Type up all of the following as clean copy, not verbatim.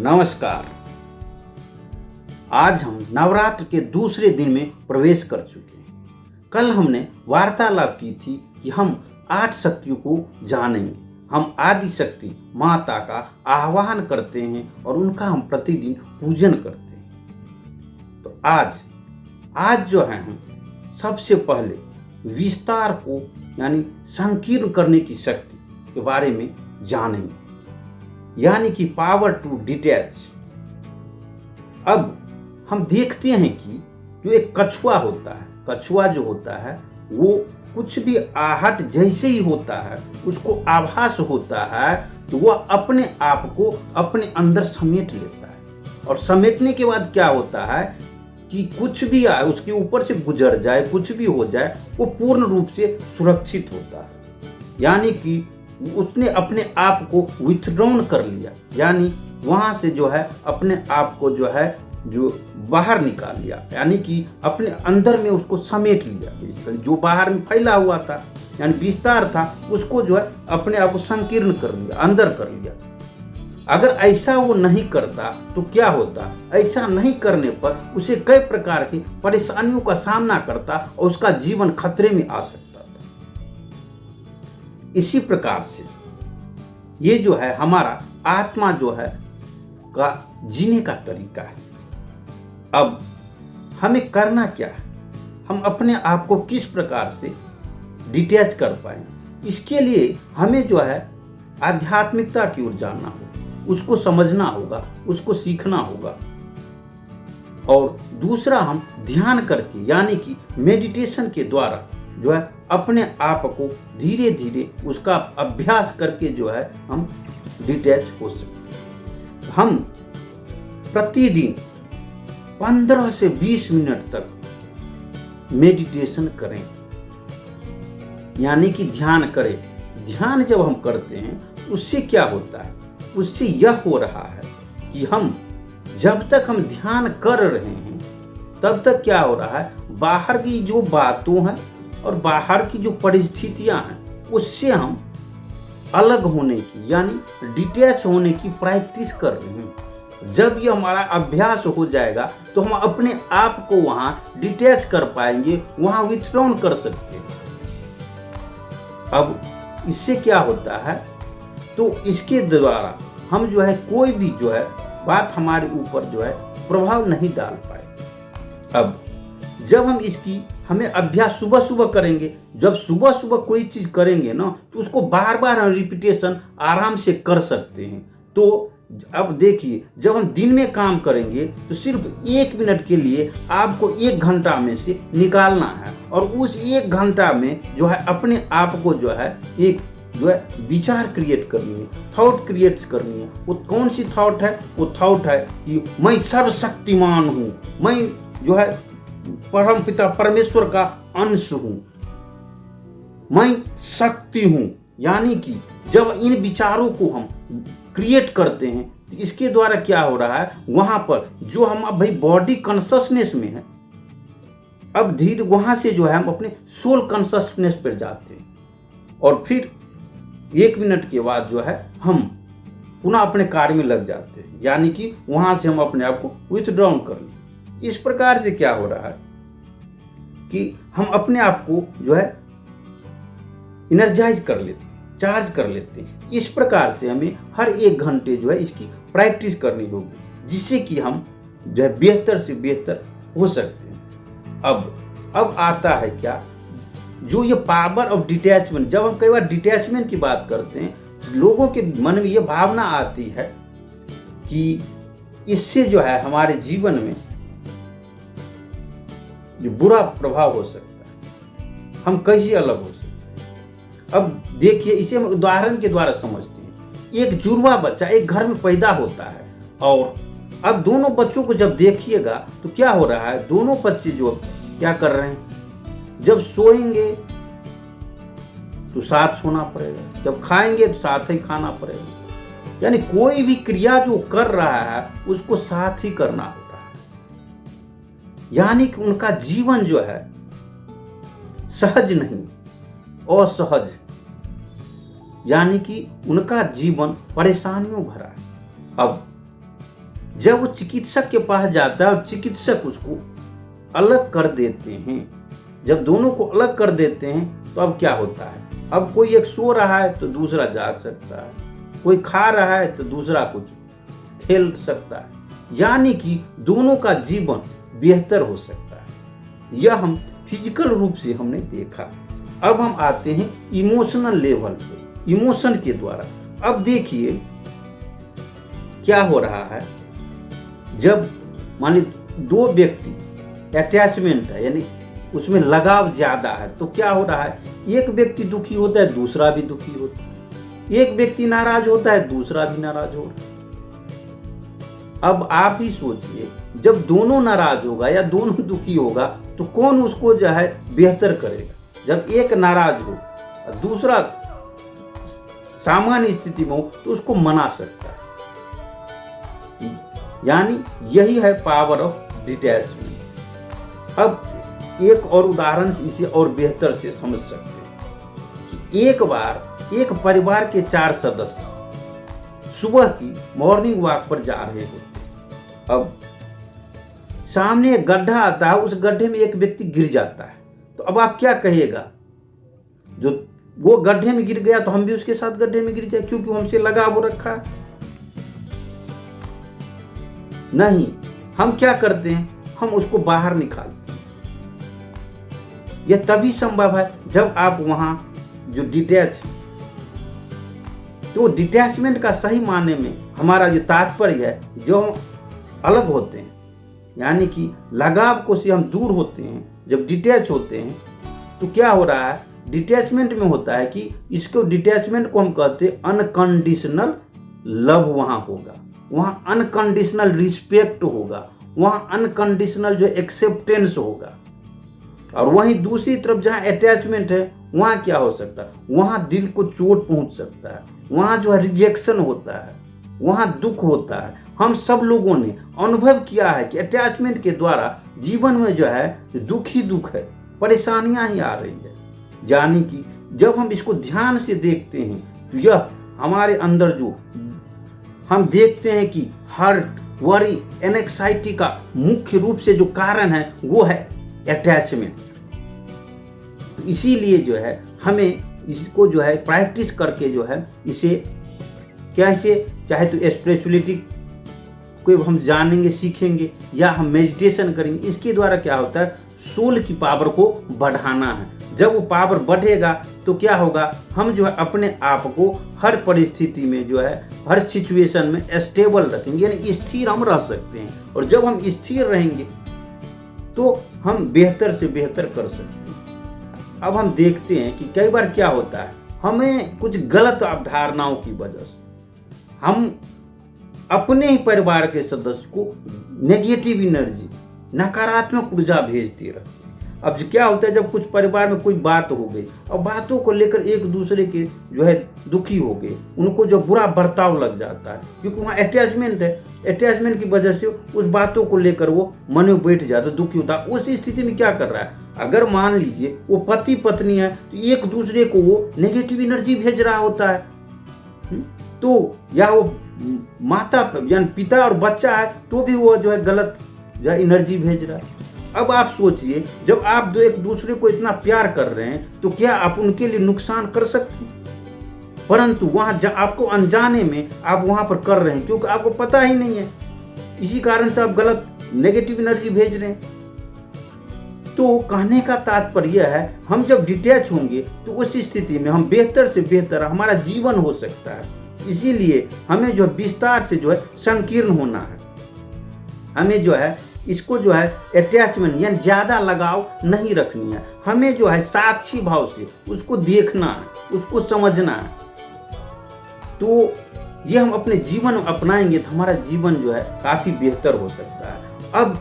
नमस्कार। आज हम नवरात्र के दूसरे दिन में प्रवेश कर चुके हैं। कल हमने वार्तालाप की थी कि हम 8 शक्तियों को जानेंगे। हम आदि शक्ति माता का आह्वान करते हैं और उनका हम प्रतिदिन पूजन करते हैं। तो आज जो है हम सबसे पहले विस्तार को यानी संकीर्ण करने की शक्ति के बारे में जानेंगे, यानी कि पावर टू डिटैच। अब हम देखते हैं कि जो एक कछुआ होता है, कछुआ जो होता है वो कुछ भी आहट जैसे ही होता है, उसको आभास होता है तो वह अपने आप को अपने अंदर समेट लेता है। और समेटने के बाद क्या होता है कि कुछ भी आए उसके ऊपर से गुजर जाए, कुछ भी हो जाए, वो पूर्ण रूप से सुरक्षित होता है। यानी कि उसने अपने आप को विथड्रॉन कर लिया, यानी वहां से जो है अपने आप को जो बाहर निकाल लिया, यानी कि अपने अंदर में उसको समेट लिया। जो बाहर में फैला हुआ था यानी विस्तार था, उसको जो है अपने आप को संकीर्ण कर लिया, अंदर कर लिया। अगर ऐसा वो नहीं करता तो क्या होता? ऐसा नहीं करने पर उसे कई प्रकार की परेशानियों का सामना करता और उसका जीवन खतरे में आ सकता। इसी प्रकार से ये जो है हमारा आत्मा जो है का जीने का तरीका है। अब हमें करना क्या है? हम अपने आप को किस प्रकार से डिटैच कर पाए, इसके लिए हमें जो है आध्यात्मिकता की ओर जानना होगा, उसको समझना होगा, उसको सीखना होगा। और दूसरा, हम ध्यान करके यानी कि मेडिटेशन के द्वारा जो है अपने आप को धीरे धीरे उसका अभ्यास करके जो है हम डिटैच हो सकते हैं। हम प्रतिदिन 15 से 20 मिनट तक मेडिटेशन करें, यानी कि ध्यान करें। ध्यान जब हम करते हैं उससे क्या होता है? उससे यह हो रहा है कि हम जब तक हम ध्यान कर रहे हैं तब तक क्या हो रहा है, बाहर की जो बातों हैं और बाहर की जो परिस्थितियां हैं उससे हम अलग होने की यानी डिटैच होने की प्रैक्टिस कर रहे हैं। जब ये हमारा अभ्यास हो जाएगा तो हम अपने आप को वहां डिटैच कर पाएंगे, वहां विथड्रॉन कर सकते हैं। अब इससे क्या होता है, तो इसके द्वारा हम जो है कोई भी जो है बात हमारे ऊपर जो है प्रभाव नहीं डाल पाए। अब जब हम इसकी हमें अभ्यास सुबह सुबह करेंगे, जब सुबह सुबह कोई चीज करेंगे ना तो उसको बार बार हम रिपीटेशन आराम से कर सकते हैं। तो अब देखिए, जब हम दिन में काम करेंगे तो सिर्फ 1 मिनट के लिए आपको 1 घंटा में से निकालना है और उस 1 घंटा में जो है अपने आप को जो है एक जो है विचार क्रिएट करनी है, थॉट क्रिएट करनी है। वो कौन सी थॉट है? वो थॉट है कि मैं सर्वशक्तिमान हूँ, मैं जो है परम पिता परमेश्वर का अंश हूं, मैं शक्ति हूं। यानी कि जब इन विचारों को हम क्रिएट करते हैं तो इसके द्वारा क्या हो रहा है, वहां पर जो हम अब भाई बॉडी कॉन्शसनेस में है, अब धीरे वहां से जो है हम अपने सोल कॉन्शसनेस पर जाते हैं और फिर 1 मिनट के बाद जो है हम पुनः अपने कार्य में लग जाते हैं, यानी कि वहां से हम अपने आप को विथड्रॉन कर लें। इस प्रकार से क्या हो रहा है कि हम अपने आप को जो है एनर्जाइज कर लेते हैं, चार्ज कर लेते हैं। इस प्रकार से हमें हर 1 घंटे जो है इसकी प्रैक्टिस करनी होगी, जिससे कि हम जो है बेहतर से बेहतर हो सकते हैं। अब आता है क्या, जो ये पावर ऑफ डिटैचमेंट। जब हम कई बार डिटैचमेंट की बात करते हैं तो लोगों के मन में ये भावना आती है कि इससे जो है हमारे जीवन में जो बुरा प्रभाव हो सकता है, हम कैसे अलग हो सकते हैं। अब देखिए, इसे हम उदाहरण के द्वारा समझते हैं। एक जुड़वा बच्चा एक घर में पैदा होता है और अब दोनों बच्चों को जब देखिएगा तो क्या हो रहा है, दोनों बच्चे जो क्या कर रहे हैं, जब सोएंगे तो साथ सोना पड़ेगा, जब खाएंगे तो साथ ही खाना पड़ेगा। यानी कोई भी क्रिया जो कर रहा है उसको साथ ही करना होता है। यानी कि उनका जीवन जो है सहज नहीं, असहज, यानी कि उनका जीवन परेशानियों भरा है। अब जब वो चिकित्सक के पास जाता है और चिकित्सक उसको अलग कर देते हैं, जब दोनों को अलग कर देते हैं तो अब क्या होता है, अब कोई एक सो रहा है तो दूसरा जाग सकता है, कोई खा रहा है तो दूसरा कुछ खेल सकता है, यानी कि दोनों का जीवन बेहतर हो सकता है। यह हम फिजिकल रूप से हमने देखा। अब हम आते हैं इमोशनल लेवल पे, इमोशन के द्वारा। अब देखिए क्या हो रहा है, जब मान लीजिए दो व्यक्ति अटैचमेंट है, यानी उसमें लगाव ज्यादा है, तो क्या हो रहा है, एक व्यक्ति दुखी होता है दूसरा भी दुखी होता है, एक व्यक्ति नाराज होता है दूसरा भी नाराज हो रहा है। अब आप ही सोचिए, जब दोनों नाराज होगा या दोनों दुखी होगा तो कौन उसको जो है बेहतर करेगा। जब एक नाराज हो और दूसरा सामान्य स्थिति में हो तो उसको मना सकता है, यानी यही है पावर ऑफ डिटैचमेंट। अब एक और उदाहरण से इसे और बेहतर से समझ सकते हैं कि एक बार एक परिवार के 4 सदस्य सुबह की मॉर्निंग वॉक पर जा रहे होते। अब सामने एक गड्ढा आता है, उस गड्ढे में एक व्यक्ति गिर जाता है, तो अब आप क्या कहिएगा, जो वो गड्ढे में गिर गया तो हम भी उसके साथ गड्ढे में गिर जाए, क्योंकि हमसे लगाव हो रखा है। नहीं, हम क्या करते हैं, हम उसको बाहर निकालते हैं। यह तभी संभव है जब आप वहां जो डिटैच, तो डिटैचमेंट का सही मायने में हमारा जो तात्पर्य है, जो अलग होते हैं, यानी कि लगाव को से हम दूर होते हैं। जब डिटैच होते हैं तो क्या हो रहा है, डिटैचमेंट में होता है कि इसको, डिटैचमेंट को हम कहते हैं अनकंडीशनल लव वहां होगा, वहां अनकंडीशनल रिस्पेक्ट होगा, वहां अनकंडीशनल जो एक्सेप्टेंस होगा। और वहीं दूसरी तरफ जहां अटैचमेंट है वहां क्या हो सकता है, वहां दिल को चोट पहुंच सकता है, वहां जो है रिजेक्शन होता है, वहां दुख होता है। हम सब लोगों ने अनुभव किया है कि अटैचमेंट के द्वारा जीवन में जो है दुख ही दुख है, परेशानियां ही आ रही है। यानी कि जब हम इसको ध्यान से देखते हैं तो यह हमारे अंदर जो हम देखते हैं कि हर्ट, वरी, एंग्जायटी का मुख्य रूप से जो कारण है वो है अटैचमेंट। तो इसीलिए जो है हमें इसको जो है प्रैक्टिस करके जो है इसे कैसे, चाहे तो स्पिरिचुअलिटी को हम जानेंगे, सीखेंगे, या हम मेडिटेशन करेंगे, इसके द्वारा क्या होता है, सोल की पावर को बढ़ाना है। जब वो पावर बढ़ेगा तो क्या होगा, हम जो है अपने आप को हर परिस्थिति में जो है, हर सिचुएशन में स्टेबल रखेंगे, यानी स्थिर हम रह सकते हैं। और जब हम स्थिर रहेंगे तो हम बेहतर से बेहतर कर सकते हैं। अब हम देखते हैं कि कई बार क्या होता है, हमें कुछ गलत अवधारणाओं की वजह से हम अपने ही परिवार के सदस्य को नेगेटिव एनर्जी, नकारात्मक ऊर्जा भेजते रहते हैं। अब क्या होता है, जब कुछ परिवार में कोई बात हो गई और बातों को लेकर एक दूसरे के जो है दुखी हो गए, उनको जो बुरा बर्ताव लग जाता है, क्योंकि वहाँ अटैचमेंट है, अटैचमेंट की वजह से उस बातों को लेकर वो मन में बैठ जाता है, दुखी होता है। उस स्थिति में क्या कर रहा है, अगर मान लीजिए वो पति पत्नी है तो एक दूसरे को वो नेगेटिव एनर्जी भेज रहा होता है, तो या वो माता यानी पिता और बच्चा है तो भी वो जो है गलत जो है एनर्जी भेज रहा है। अब आप सोचिए, जब आप एक दूसरे को इतना प्यार कर रहे हैं तो क्या आप उनके लिए नुकसान कर सकते हैं, परंतु वहां आपको अनजाने में आप वहां पर कर रहे हैं, क्योंकि आपको पता ही नहीं है, इसी कारण से आप गलत नेगेटिव एनर्जी भेज रहे हैं। तो कहने का तात्पर्य है, हम जब डिटैच होंगे तो उस स्थिति में हम बेहतर से बेहतर हमारा जीवन हो सकता है। इसीलिए हमें जो विस्तार से जो है संकीर्ण होना है, हमें जो है इसको जो है अटैचमेंट यानी ज्यादा लगाव नहीं रखनी है, हमें जो है साक्षी भाव से उसको देखना है, उसको समझना है। तो ये हम अपने जीवन में अपनाएंगे तो हमारा जीवन जो है काफी बेहतर हो सकता है। अब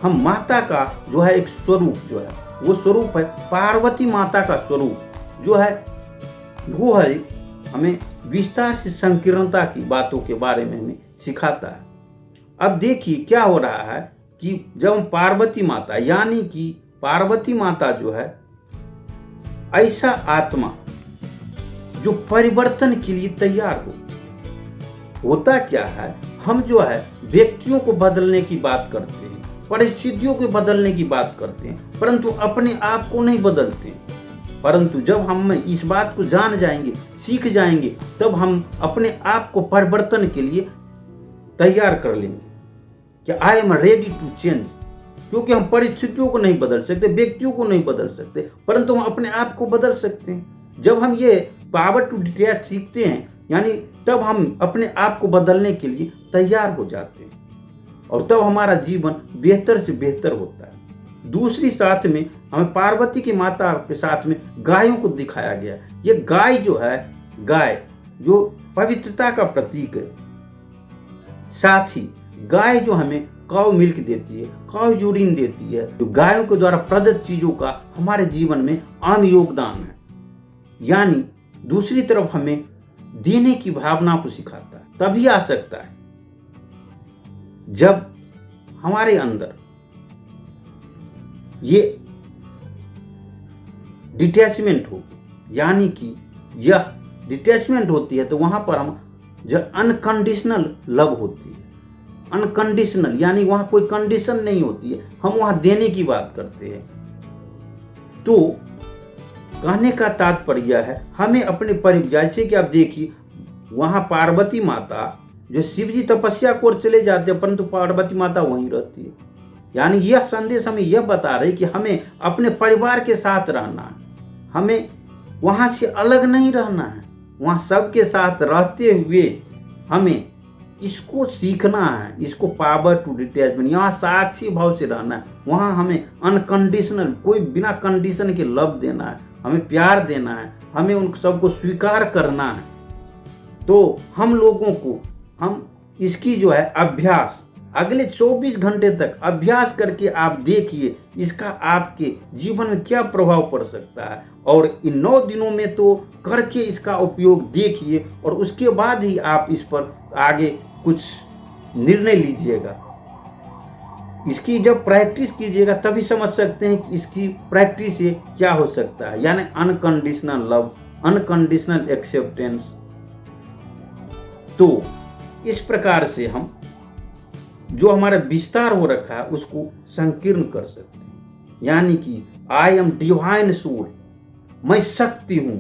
हम माता का जो है एक स्वरूप जो है, वो स्वरूप है पार्वती माता का स्वरूप जो है, वो है हमें विस्तार से संकीर्णता की बातों के बारे में हमें सिखाता है। अब देखिए क्या हो रहा है कि जब हम पार्वती माता, यानी कि पार्वती माता जो है ऐसा आत्मा जो परिवर्तन के लिए तैयार हो। होता क्या है, हम जो है व्यक्तियों को बदलने की बात करते हैं, परिस्थितियों को बदलने की बात करते हैं, परंतु अपने आप को नहीं बदलते। परंतु जब हम इस बात को जान जाएंगे, सीख जाएंगे, तब हम अपने आप को परिवर्तन के लिए तैयार कर लेंगे कि I am ready to change. क्योंकि हम परिस्थितियों को नहीं बदल सकते, व्यक्तियों को नहीं बदल सकते, परंतु हम अपने आप को बदल सकते हैं। जब हम ये पावर टू डिटैच सीखते हैं, यानी तब हम अपने आप को बदलने के लिए तैयार हो जाते हैं और तब हमारा जीवन बेहतर से बेहतर होता है। दूसरी साथ में हमें पार्वती की माता के साथ में गायों को दिखाया गया। ये गाय जो है, गाय जो पवित्रता का प्रतीक है, साथ ही गाय जो हमें काउ मिल्क देती है, काउ यूरिन देती है, जो गायों के द्वारा प्रदत्त चीजों का हमारे जीवन में अहम योगदान है। यानी दूसरी तरफ हमें देने की भावना को सिखाता है। तभी आ सकता है जब हमारे अंदर ये डिटैचमेंट होगी, यानी कि यह डिटैचमेंट होती है तो वहां पर हम जो अनकंडीशनल लव होती है। अनकंडीशनल यानी वहां कोई कंडीशन नहीं होती है, हम वहां देने की बात करते हैं। तो कहने का तात्पर्य है हमें अपने परिवार, जैसे कि आप देखिए वहां पार्वती माता, जो शिव जी तपस्या को चले जाते हैं परंतु पार्वती माता वहीं रहती है। यानी यह संदेश हमें यह बता रही कि हमें अपने परिवार के साथ रहना है, हमें वहां से अलग नहीं रहना है, वहां सबके साथ रहते हुए हमें इसको सीखना है, इसको पावर टू डिटैचमेंट, यहाँ साक्षी भाव से रहना है। वहाँ हमें अनकंडीशनल, कोई बिना कंडीशन के लव देना है, हमें प्यार देना है, हमें उन सबको स्वीकार करना है। तो हम लोगों को हम इसकी जो है अभ्यास अगले 24 घंटे तक अभ्यास करके आप देखिए इसका आपके जीवन में क्या प्रभाव पड़ सकता है। और इन 9 दिनों में तो करके इसका उपयोग देखिए और उसके बाद ही आप इस पर आगे कुछ निर्णय लीजिएगा। इसकी जब प्रैक्टिस कीजिएगा तभी समझ सकते हैं कि इसकी प्रैक्टिस से क्या हो सकता है, यानी अनकंडीशनल लव, अनकंडीशनल एक्सेप्टेंस। तो इस प्रकार से हम जो हमारा विस्तार हो रखा है उसको संकीर्ण कर सकते हैं। यानी कि आई एम डिवाइन सोल, मैं शक्ति हूं।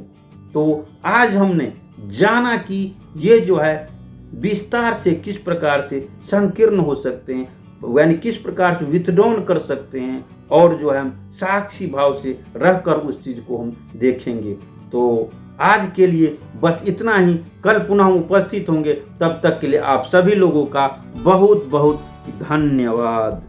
तो आज हमने जाना कि ये जो है विस्तार से किस प्रकार से संकीर्ण हो सकते हैं, यानी किस प्रकार से विथड्रॉन कर सकते हैं और जो है हम साक्षी भाव से रहकर उस चीज को हम देखेंगे। तो आज के लिए बस इतना ही। कल पुनः हम उपस्थित होंगे, तब तक के लिए आप सभी लोगों का बहुत बहुत धन्यवाद।